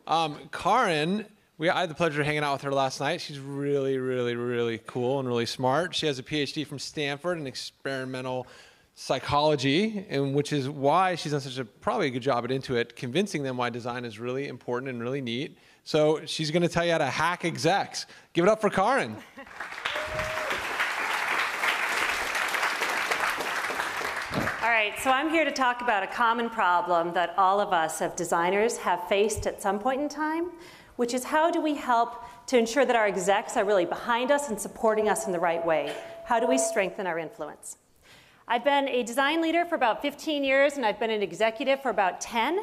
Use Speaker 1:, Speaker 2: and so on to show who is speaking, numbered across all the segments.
Speaker 1: Kaaren, I had the pleasure of hanging out with her last night. She's really, really, really cool and really smart. She has a PhD from Stanford in experimental psychology, and which is why she's done such probably a good job at Intuit, convincing them why design is really important and really neat. So she's going to tell you how to hack execs. Give it up for Kaaren.
Speaker 2: All right, so I'm here to talk about a common problem that all of us as designers have faced at some point in time, which is how do we help to ensure that our execs are really behind us and supporting us in the right way? How do we strengthen our influence? I've been a design leader for about 15 years, and I've been an executive for about 10.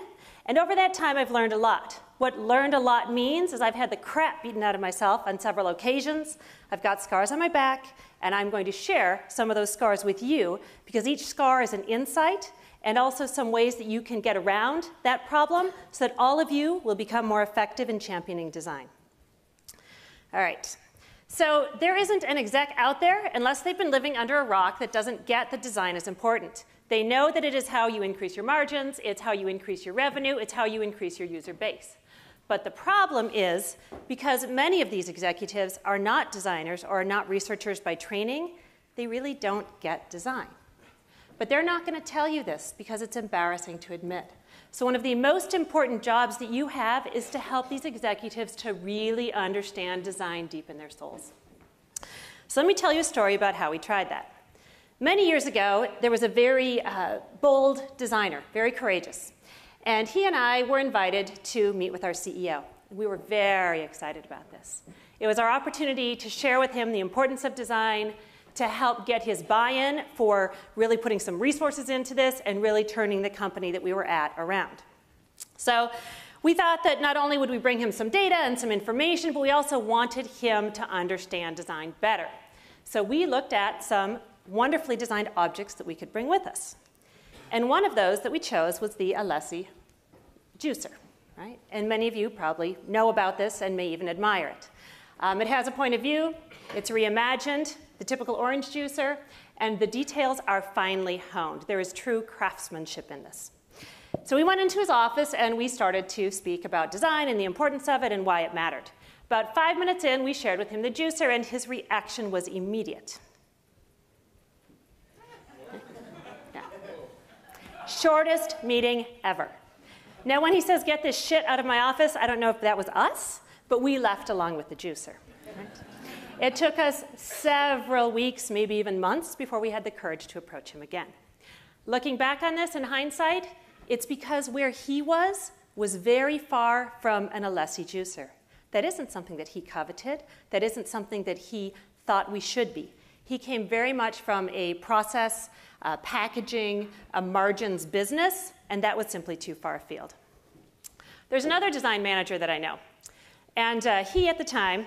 Speaker 2: And over that time, I've learned a lot. What learned a lot means is I've had the crap beaten out of myself on several occasions. I've got scars on my back, and I'm going to share some of those scars with you because each scar is an insight and also some ways that you can get around that problem so that all of you will become more effective in championing design. All right. So there isn't an exec out there, unless they've been living under a rock, that doesn't get that design is important. They know that it is how you increase your margins, it's how you increase your revenue, it's how you increase your user base. But the problem is, because many of these executives are not designers or are not researchers by training, they really don't get design. But they're not going to tell you this because it's embarrassing to admit. So one of the most important jobs that you have is to help these executives to really understand design deep in their souls. So let me tell you a story about how we tried that. Many years ago, there was a very bold designer, very courageous. And he and I were invited to meet with our CEO. We were very excited about this. It was our opportunity to share with him the importance of design, to help get his buy-in for really putting some resources into this and really turning the company that we were at around. So we thought that not only would we bring him some data and some information, but we also wanted him to understand design better. So we looked at some wonderfully designed objects that we could bring with us. And one of those that we chose was the Alessi juicer, right? And many of you probably know about this and may even admire it. It has a point of view. It's reimagined, the typical orange juicer, and the details are finely honed. There is true craftsmanship in this. So we went into his office and we started to speak about design and the importance of it and why it mattered. About 5 minutes in, we shared with him the juicer, and his reaction was immediate. Yeah. Shortest meeting ever. Now, when he says, "Get this shit out of my office," I don't know if that was us, but we left along with the juicer. Right? It took us several weeks, maybe even months, before we had the courage to approach him again. Looking back on this in hindsight, it's because where he was very far from an Alessi juicer. That isn't something that he coveted. That isn't something that he thought we should be. He came very much from a process, packaging, a margins business, and that was simply too far afield. There's another design manager that I know, and he at the time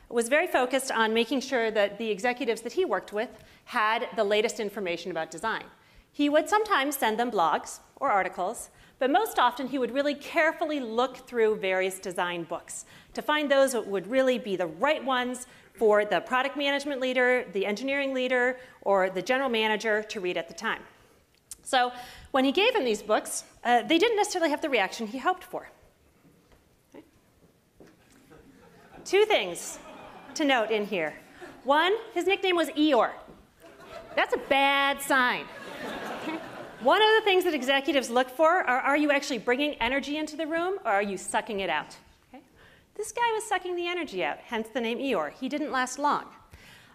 Speaker 2: was very focused on making sure that the executives that he worked with had the latest information about design. He would sometimes send them blogs or articles, but most often he would really carefully look through various design books to find those that would really be the right ones for the product management leader, the engineering leader, or the general manager to read at the time. So when he gave him these books, they didn't necessarily have the reaction he hoped for. Okay. Two things to note in here. One, his nickname was Eeyore. That's a bad sign. Okay. One of the things that executives look for are you actually bringing energy into the room, or are you sucking it out? Okay. This guy was sucking the energy out, hence the name Eeyore. He didn't last long.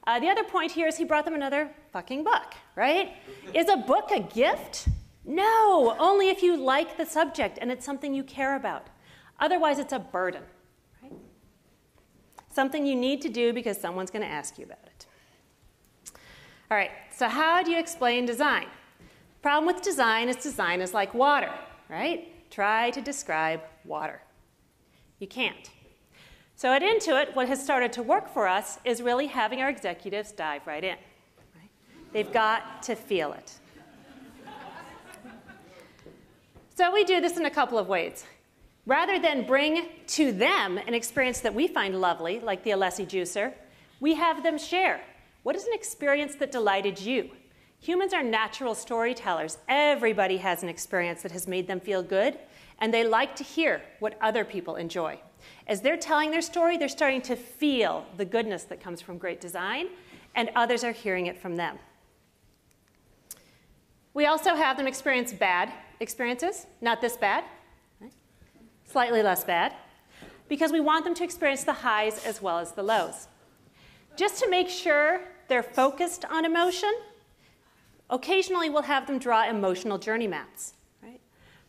Speaker 2: The other point here is he brought them another fucking book, right? Is a book a gift? No, only if you like the subject and it's something you care about. Otherwise, it's a burden. Something you need to do because someone's going to ask you about it. All right, so how do you explain design? Problem with design is like water, right? Try to describe water. You can't. So at Intuit, what has started to work for us is really having our executives dive right in. Right? They've got to feel it. So we do this in a couple of ways. Rather than bring to them an experience that we find lovely, like the Alessi juicer, we have them share. What is an experience that delighted you? Humans are natural storytellers. Everybody has an experience that has made them feel good, And they like to hear what other people enjoy. As they're telling their story, they're starting to feel the goodness that comes from great design, and others are hearing it from them. We also have them experience bad experiences, not this bad, right? Slightly less bad, because we want them to experience the highs as well as the lows. Just to make sure they're focused on emotion, occasionally we'll have them draw emotional journey maps, right?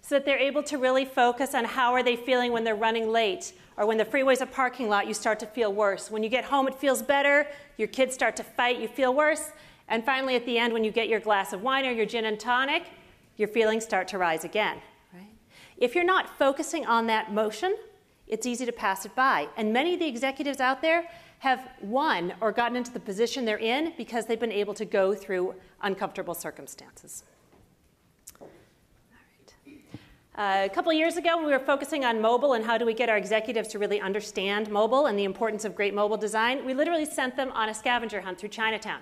Speaker 2: So that they're able to really focus on how are they feeling when they're running late, or when the freeway's a parking lot, you start to feel worse. When you get home, it feels better. Your kids start to fight, you feel worse. And finally, at the end, when you get your glass of wine or your gin and tonic, your feelings start to rise again, right? If you're not focusing on that motion, it's easy to pass it by. And many of the executives out there have won or gotten into the position they're in because they've been able to go through uncomfortable circumstances. All right. A couple of years ago, we were focusing on mobile and how do we get our executives to really understand mobile and the importance of great mobile design. We literally sent them on a scavenger hunt through Chinatown.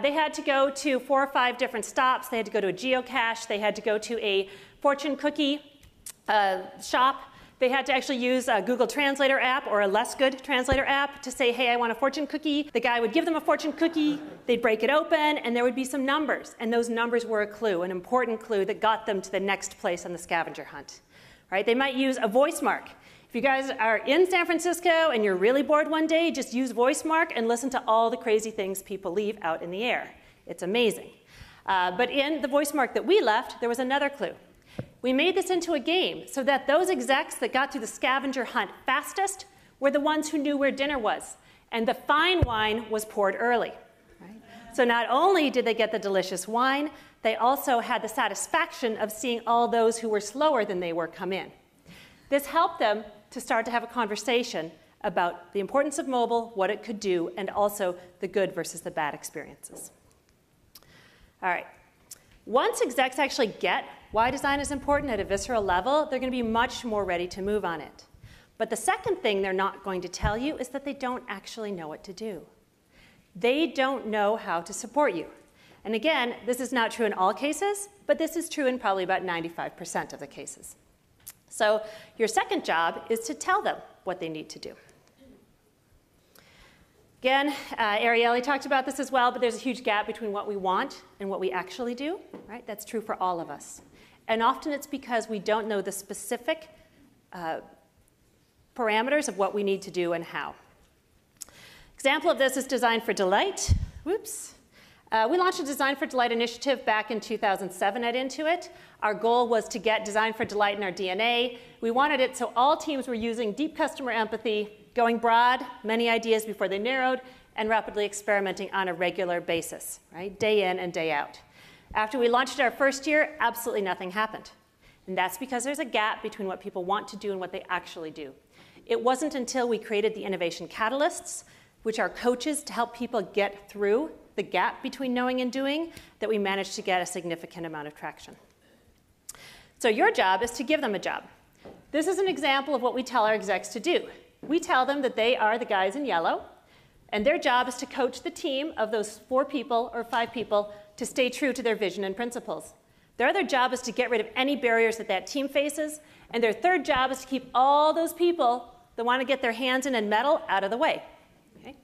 Speaker 2: They had to go to 4 or 5 different stops. They had to go to a geocache. They had to go to a fortune cookie shop. They had to actually use a Google Translator app or a less good translator app to say, hey, I want a fortune cookie. The guy would give them a fortune cookie. They'd break it open, and there would be some numbers. And those numbers were a clue, an important clue that got them to the next place on the scavenger hunt. Right? They might use a voice mark. If you guys are in San Francisco and you're really bored one day, just use voice mark and listen to all the crazy things people leave out in the air. It's amazing. But in the voice mark that we left, there was another clue. We made this into a game so that those execs that got to the scavenger hunt fastest were the ones who knew where dinner was. And the fine wine was poured early. Right? So not only did they get the delicious wine, they also had the satisfaction of seeing all those who were slower than they were come in. This helped them to start to have a conversation about the importance of mobile, what it could do, and also the good versus the bad experiences. All right. Once execs actually get why design is important at a visceral level, they're going to be much more ready to move on it. But the second thing they're not going to tell you is that they don't actually know what to do. They don't know how to support you. And again, this is not true in all cases, but this is true in probably about 95% of the cases. So your second job is to tell them what they need to do. Again, Ariely talked about this as well, but there's a huge gap between what we want and what we actually do. Right? That's true for all of us. And often it's because we don't know the specific parameters of what we need to do and how. Example of this is Design for Delight. Whoops. We launched a Design for Delight initiative back in 2007 at Intuit. Our goal was to get Design for Delight in our DNA. We wanted it so all teams were using deep customer empathy, going broad, many ideas before they narrowed, and rapidly experimenting on a regular basis, right? Day in and day out. After we launched our first year, absolutely nothing happened. And that's because there's a gap between what people want to do and what they actually do. It wasn't until we created the innovation catalysts, which are coaches to help people get through the gap between knowing and doing, that we managed to get a significant amount of traction. So your job is to give them a job. This is an example of what we tell our execs to do. We tell them that they are the guys in yellow, and their job is to coach the team of those 4 people or 5 people to stay true to their vision and principles. Their other job is to get rid of any barriers that that team faces, and their third job is to keep all those people that want to get their hands in and meddle out of the way. Okay?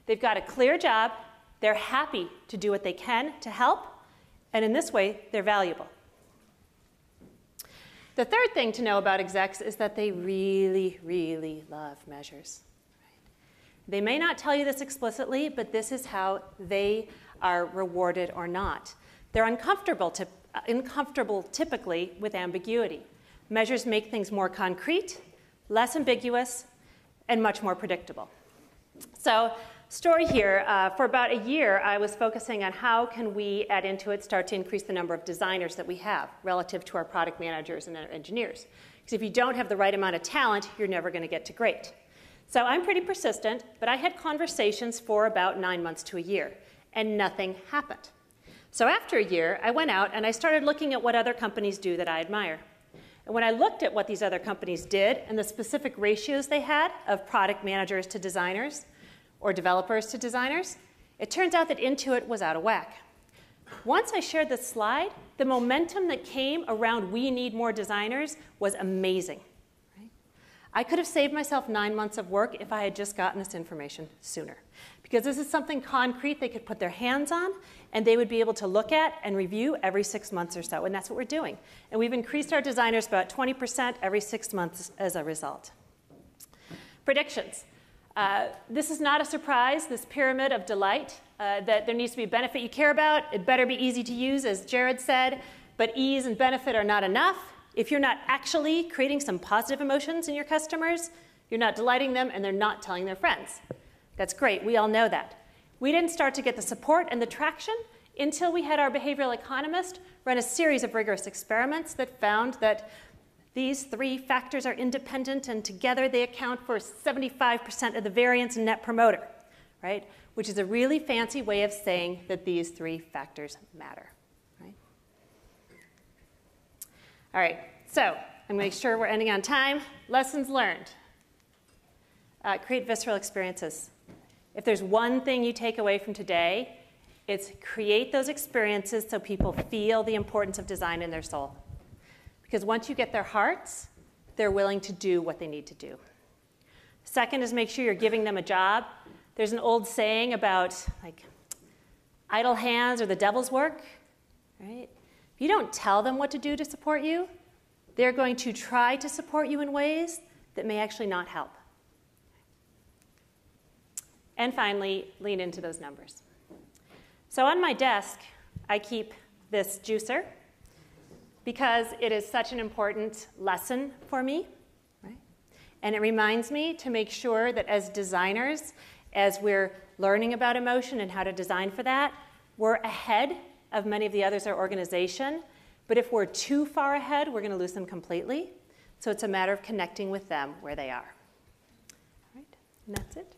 Speaker 2: They've got a clear job. They're happy to do what they can to help, and in this way, they're valuable. The third thing to know about execs is that they really, really love measures. They may not tell you this explicitly, but this is how they are rewarded or not. They're uncomfortable typically with ambiguity. Measures make things more concrete, less ambiguous, and much more predictable. So, story here, for about a year, I was focusing on how can we at Intuit start to increase the number of designers that we have relative to our product managers and our engineers. Because if you don't have the right amount of talent, you're never going to get to great. So I'm pretty persistent, but I had conversations for about 9 months to a year, and nothing happened. So after a year, I went out and I started looking at what other companies do that I admire. And when I looked at what these other companies did and the specific ratios they had of product managers to designers, or developers to designers, it turns out that Intuit was out of whack. Once I shared this slide, the momentum that came around we need more designers was amazing. Right? I could have saved myself 9 months of work if I had just gotten this information sooner. Because this is something concrete they could put their hands on, and they would be able to look at and review every 6 months or so, and that's what we're doing. And we've increased our designers about 20% every 6 months as a result. Predictions. This is not a surprise, this pyramid of delight, that there needs to be a benefit you care about. It better be easy to use, as Jared said, but ease and benefit are not enough. If you're not actually creating some positive emotions in your customers, you're not delighting them, and they're not telling their friends. That's great. We all know that. We didn't start to get the support and the traction until we had our behavioral economist run a series of rigorous experiments that found that these 3 factors are independent, and together they account for 75% of the variance in Net Promoter, right? Which is a really fancy way of saying that these 3 factors matter, right? All right, so I'm going to make sure we're ending on time. Lessons learned. Create visceral experiences. If there's one thing you take away from today, it's create those experiences so people feel the importance of design in their soul. Because once you get their hearts, they're willing to do what they need to do. Second is make sure you're giving them a job. There's an old saying about like idle hands are the devil's work, right? If you don't tell them what to do to support you, they're going to try to support you in ways that may actually not help. And finally, lean into those numbers. So on my desk, I keep this juicer because it is such an important lesson for me, right? And it reminds me to make sure that as designers, as we're learning about emotion and how to design for that, we're ahead of many of the others in our organization. But if we're too far ahead, we're going to lose them completely. So it's a matter of connecting with them where they are. All right, and that's it.